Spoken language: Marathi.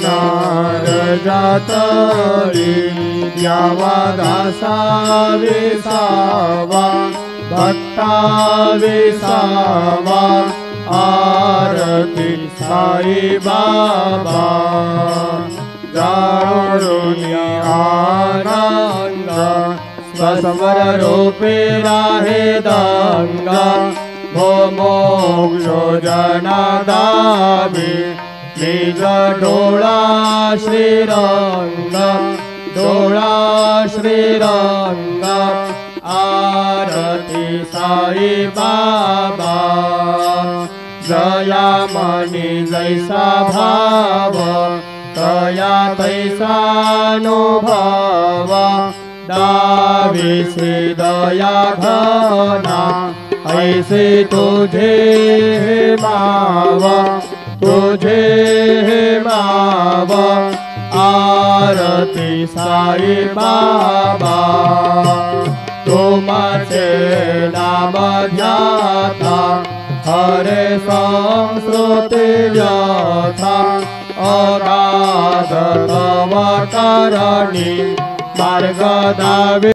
नार जातरी द्यावा दासा विसावा भक्ता विसावा आरती साई बाबा जाणून आनंद स्वस्वर रूपे राहे दंगा भो मोक्षो जना दावी निज डोळा श्रीरंग डोळा श्रीरंग आरती साई बाबा जया मनी जैसा भाव तया तैसानुभव दाविसी दया घना ऐसे तुझे माव तुझे माव आरती साई बाबा तुमचे नाम ध्याता हरे संस्कृति व्यथा अगाध तव करणी मार्ग दावे